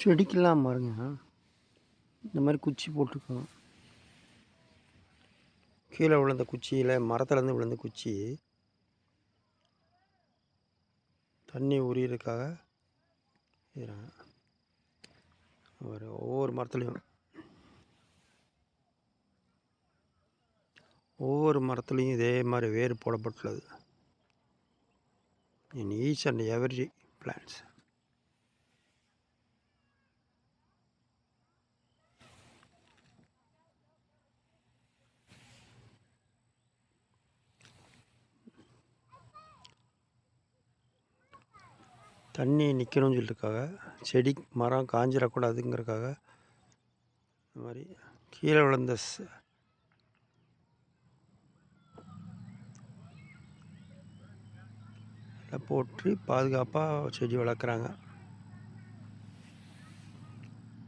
செடிக்கெல்லாம் பாருங்க, இந்த மாதிரி குச்சி போட்டிருக்கோம். கீழே விழுந்த குச்சியில், மரத்துலேருந்து விழுந்த குச்சி தண்ணி உரியறதுக்காக செய்கிறாங்க. ஒவ்வொரு மரத்துலேயும் இதே மாதிரி வேர் போடப்பட்டுள்ளது. In each and every plants. தண்ணி நிற்கணும்னு சொல்லிட்டுருக்காக, செடி மரம் காஞ்சிடக்கூடாதுங்கிறதுக்காக இந்த மாதிரி கீழே விழுந்த போட்டு பாதுகாப்பாக செடி வளர்க்குறாங்க.